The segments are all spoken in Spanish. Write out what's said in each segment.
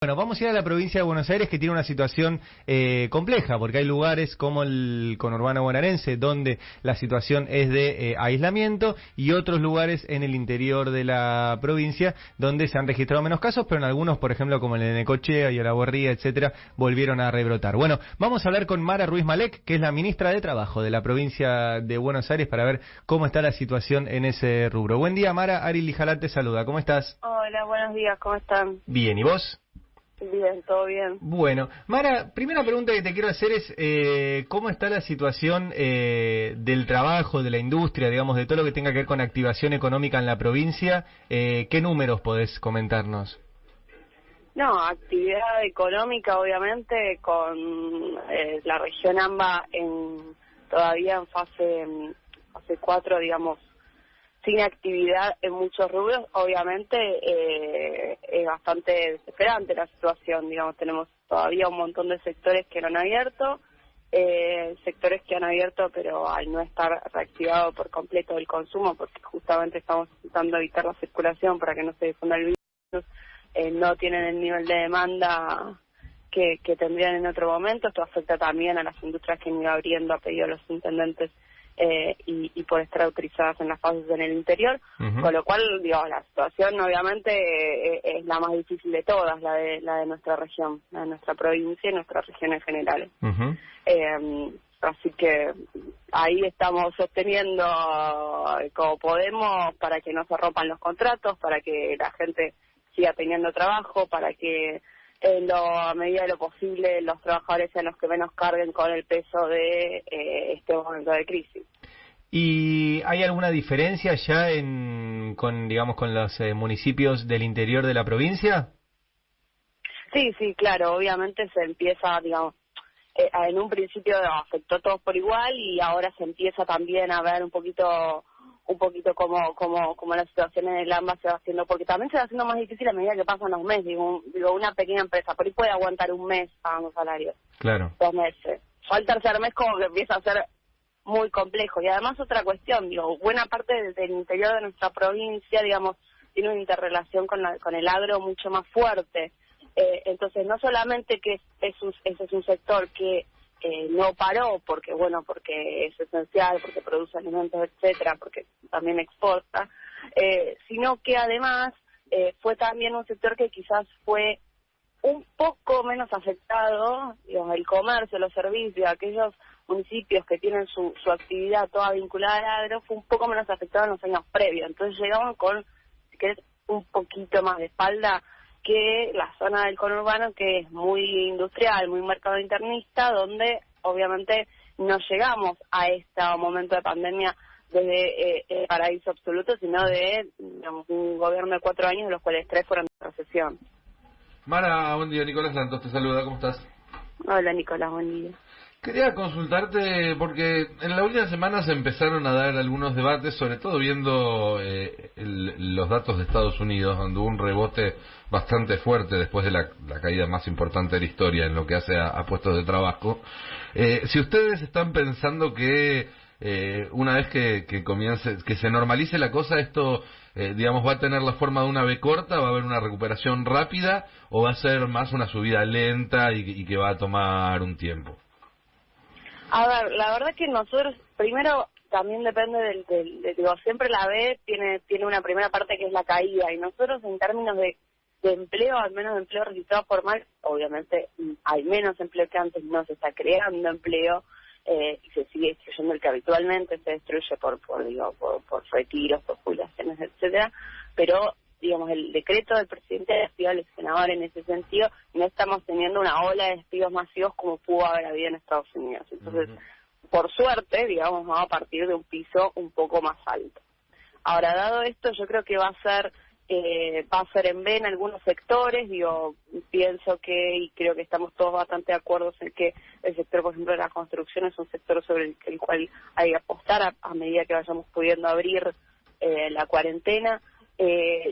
Bueno, vamos a ir a la provincia de Buenos Aires, que tiene una situación compleja, porque hay lugares como el conurbano bonaerense donde la situación es de aislamiento, y otros lugares en el interior de la provincia donde se han registrado menos casos, pero en algunos, por ejemplo, como el de Necochea y Olavarría, etcétera, volvieron a rebrotar. Bueno, vamos a hablar con Mara Ruiz Malek, que es la ministra de Trabajo de la provincia de Buenos Aires, para ver cómo está la situación en ese rubro. Buen día, Mara. Ari Lijalat te saluda. ¿Cómo estás? Hola, buenos días, ¿cómo están? Bien, ¿y vos? Bien, todo bien. Bueno, Mara, primera pregunta que te quiero hacer es ¿cómo está la situación del trabajo, de la industria, digamos, de todo lo que tenga que ver con activación económica en la provincia? ¿Qué números podés comentarnos? No, actividad económica, obviamente, con la región AMBA todavía en fase 4, digamos, sin actividad en muchos rubros. Obviamente es bastante desesperante la situación, digamos, tenemos todavía un montón de sectores que no han abierto, sectores que han abierto pero al no estar reactivado por completo el consumo, porque justamente estamos intentando evitar la circulación para que no se difunda el virus, no tienen el nivel de demanda que tendrían en otro momento. Esto afecta también a las industrias que han ido abriendo a pedido de los intendentes y por estar autorizadas en las fases en el interior, con lo cual, digo, la situación obviamente es la más difícil de todas, la de nuestra región, la de nuestra provincia y nuestras regiones generales. Así que ahí estamos sosteniendo como podemos para que no se rompan los contratos, para que la gente siga teniendo trabajo, para que a medida de lo posible los trabajadores sean los que menos carguen con el peso de este momento de crisis. ¿Y hay alguna diferencia ya con los municipios del interior de la provincia? Sí, claro, obviamente se empieza, digamos, en un principio afectó a todos por igual y ahora se empieza también a ver un poquito como la situación en el AMBA se va haciendo, porque también se va haciendo más difícil a medida que pasan los meses. Digo, una pequeña empresa por ahí puede aguantar un mes pagando salarios. Claro. 2 meses. Ya el tercer mes como que empieza a ser muy complejo. Y además otra cuestión, digo, buena parte del interior de nuestra provincia, digamos, tiene una interrelación con el agro mucho más fuerte. Entonces no solamente que ese es un sector que no paró porque es esencial, porque produce alimentos, etcétera, porque también exporta, sino que además fue también un sector que quizás fue un poco menos afectado, digamos, el comercio, los servicios, aquellos municipios que tienen su actividad toda vinculada al agro, fue un poco menos afectado en los años previos. Entonces llegamos con, si querés, un poquito más de espalda que la zona del conurbano, que es muy industrial, muy mercado internista, donde obviamente no llegamos a este momento de pandemia desde el paraíso absoluto, sino de, digamos, un gobierno de 4 años, de los cuales 3 fueron de recesión. Mara, buen día. Nicolás Lantos te saluda, ¿cómo estás? Hola, Nicolás, buen día. Quería consultarte porque en la última semana se empezaron a dar algunos debates, sobre todo viendo los datos de Estados Unidos, donde hubo un rebote bastante fuerte después de la caída más importante de la historia en lo que hace a puestos de trabajo. Si ustedes están pensando que una vez que comience, que se normalice la cosa, esto digamos va a tener la forma de una V corta, va a haber una recuperación rápida, o va a ser más una subida lenta y que va a tomar un tiempo. A ver, la verdad que nosotros, primero, también depende digo, siempre la B tiene una primera parte que es la caída, y nosotros en términos de empleo, al menos de empleo registrado formal, obviamente hay menos empleo que antes, no se está creando empleo, y se sigue destruyendo el que habitualmente se destruye por retiros, por jubilaciones, etcétera, pero digamos, el decreto del presidente de despido al senador en ese sentido, no estamos teniendo una ola de despidos masivos como pudo haber habido en Estados Unidos. Entonces, por suerte, digamos, vamos a partir de un piso un poco más alto. Ahora, dado esto, yo creo que va a ser en B en algunos sectores. Digo, pienso que, y creo que estamos todos bastante de acuerdo en que el sector, por ejemplo, de la construcción es un sector sobre el cual hay que apostar a medida que vayamos pudiendo abrir la cuarentena.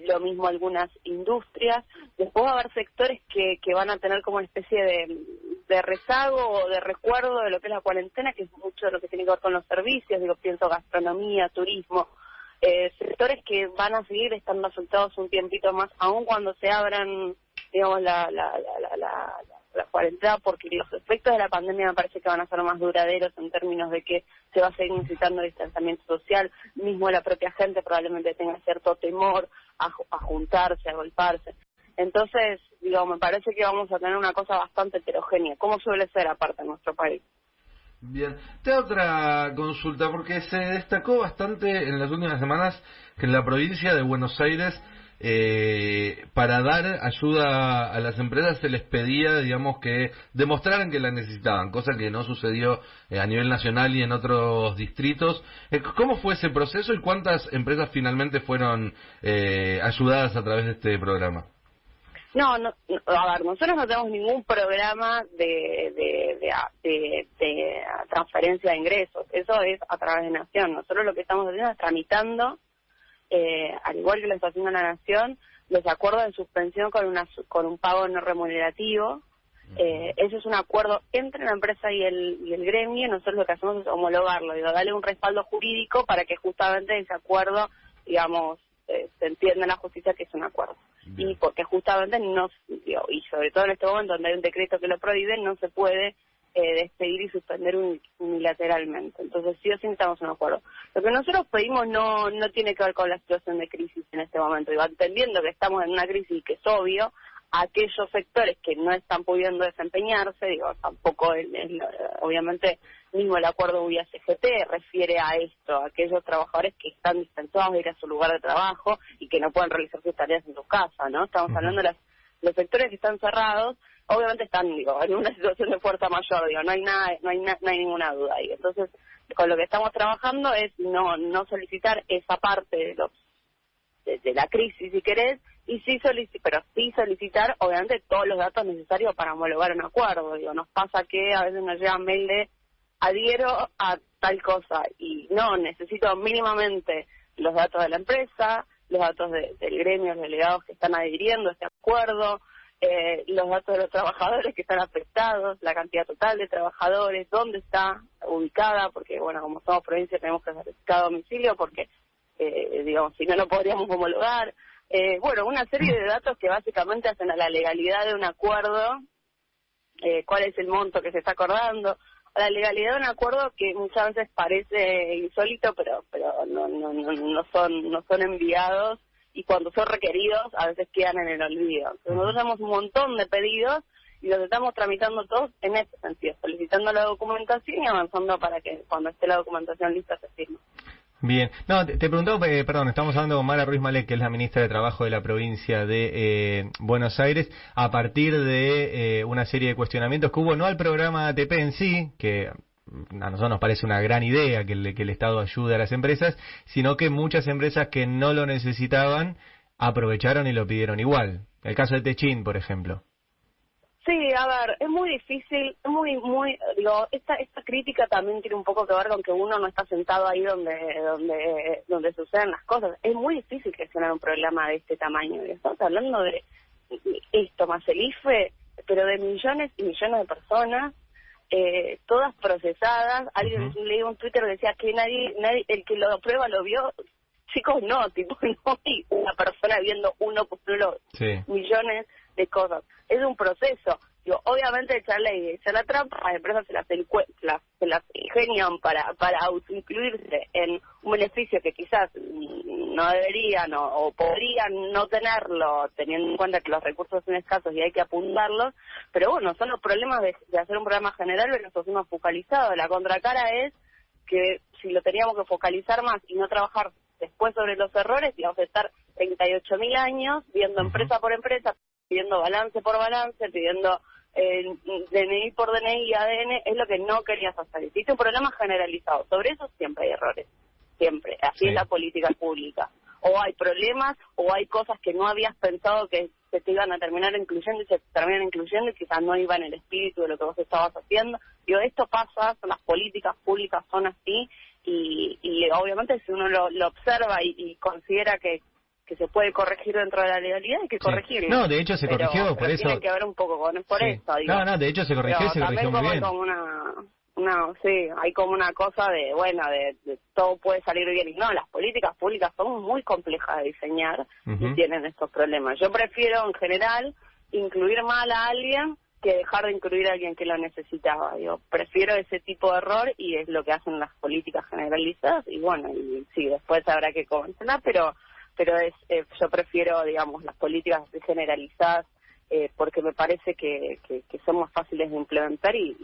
Lo mismo algunas industrias. Después va a haber sectores que van a tener como una especie de rezago o de recuerdo de lo que es la cuarentena, que es mucho de lo que tiene que ver con los servicios. Digo, pienso gastronomía, turismo, sectores que van a seguir estando afectados un tiempito más, aun cuando se abran digamos, la cuarentena, porque los efectos de la pandemia me parece que van a ser más duraderos en términos de que se va a seguir necesitando distanciamiento social, mismo la propia gente probablemente tenga cierto temor a juntarse, a golparse. Entonces, digo, me parece que vamos a tener una cosa bastante heterogénea, como suele ser aparte en nuestro país. Bien, te hago otra consulta, porque se destacó bastante en las últimas semanas que en la provincia de Buenos Aires, para dar ayuda a las empresas se les pedía, digamos, que demostraran que la necesitaban, cosa que no sucedió a nivel nacional y en otros distritos. ¿Cómo fue ese proceso y cuántas empresas finalmente fueron ayudadas a través de este programa? No, a ver, nosotros no tenemos ningún programa de transferencia de ingresos, eso es a través de Nación. Nosotros lo que estamos haciendo es tramitando, al igual que lo está haciendo la Nación, los acuerdos de suspensión con un pago no remunerativo. Ese es un acuerdo entre la empresa y el gremio, y nosotros lo que hacemos es homologarlo, darle un respaldo jurídico para que justamente ese acuerdo, digamos, se entienda en la justicia que es un acuerdo. Y porque justamente no, y sobre todo en este momento donde hay un decreto que lo prohíbe, no se puede despedir y suspender unilateralmente. Entonces sí o sí necesitamos un acuerdo. Lo que nosotros pedimos no tiene que ver con la situación de crisis en este momento. Digo, entendiendo que estamos en una crisis y que es obvio, aquellos sectores que no están pudiendo desempeñarse, digo, tampoco obviamente mismo el acuerdo UIA-CGT refiere a esto, a aquellos trabajadores que están dispensados de ir a su lugar de trabajo y que no pueden realizar sus tareas en su casa, ¿no? Estamos hablando de los sectores que están cerrados, obviamente están, digo, en una situación de fuerza mayor, digo, no hay ninguna duda ahí. Entonces, con lo que estamos trabajando es no solicitar esa parte de la crisis, si querés, y pero sí solicitar, obviamente, todos los datos necesarios para homologar un acuerdo. Digo, nos pasa que a veces nos llegan mail de adhiero a tal cosa, y no, necesito mínimamente los datos de la empresa, los datos del gremio, los delegados que están adhiriendo a este acuerdo, los datos de los trabajadores que están afectados, la cantidad total de trabajadores, dónde está ubicada, porque, bueno, como somos provincia tenemos que certificar domicilio, porque, digamos, si no, no podríamos homologar. Bueno, una serie de datos que básicamente hacen a la legalidad de un acuerdo, cuál es el monto que se está acordando, a la legalidad de un acuerdo que muchas veces parece insólito, pero no son enviados, y cuando son requeridos a veces quedan en el olvido. Entonces, nosotros tenemos un montón de pedidos y los estamos tramitando todos en ese sentido, solicitando la documentación y avanzando para que cuando esté la documentación lista se firme. Bien. No, te preguntaba, perdón, estamos hablando con Mara Ruiz Malek, que es la ministra de Trabajo de la provincia de Buenos Aires, a partir de una serie de cuestionamientos que hubo, no al programa ATP en sí, que a nosotros nos parece una gran idea que el Estado ayude a las empresas, sino que muchas empresas que no lo necesitaban aprovecharon y lo pidieron igual. El caso de Techin, por ejemplo. Sí, a ver, es muy difícil, digo, esta crítica también tiene un poco que ver con que uno no está sentado ahí donde suceden las cosas. Es muy difícil gestionar un problema de este tamaño. Estamos hablando de esto más el IFE, pero de millones y millones de personas, todas procesadas. Alguien leí un Twitter que decía que nadie, el que lo aprueba lo vio. Chicos, no, tipo, no hay una persona viendo millones de cosas. Es un proceso. Digo, obviamente echar la trampa, las empresas se las ingenian para autoincluirse en un beneficio que quizás no deberían o podrían no tenerlo, teniendo en cuenta que los recursos son escasos y hay que apuntarlos. Pero bueno, son los problemas de hacer un programa general versus uno focalizado. La contracara es que si lo teníamos que focalizar más y no trabajar después sobre los errores, íbamos a estar 38.000 años viendo empresa por empresa, pidiendo balance por balance, pidiendo DNI por DNI y ADN, es lo que no querías hacer. Hiciste un problema generalizado. Sobre eso siempre hay errores. Siempre. Así es la política pública. O hay problemas, o hay cosas que no habías pensado que se te iban a terminar incluyendo y se terminan incluyendo y quizás no iba en el espíritu de lo que vos estabas haciendo. Digo, esto pasa, las políticas públicas son así, y obviamente si uno lo observa y considera que se puede corregir dentro de la legalidad, hay que corregirlo. No, de hecho se corrigió, por eso... tiene que ver un poco por eso, digo. No, de hecho se corrigió y se corrigió muy bien. Hay como una cosa de todo puede salir bien. Y no, las políticas públicas son muy complejas de diseñar y tienen estos problemas. Yo prefiero, en general, incluir mal a alguien que dejar de incluir a alguien que lo necesitaba. Digo, prefiero ese tipo de error y es lo que hacen las políticas generalizadas y bueno, y sí, después habrá que comentar, pero yo prefiero, digamos, las políticas generalizadas porque me parece que son más fáciles de implementar y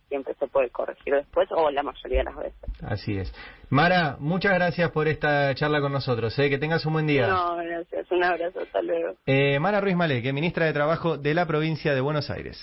siempre se puede corregir después o la mayoría de las veces. Así es. Mara, muchas gracias por esta charla con nosotros. Que tengas un buen día. No, gracias. Un abrazo. Hasta luego. Mara Ruiz Malek, ministra de Trabajo de la provincia de Buenos Aires.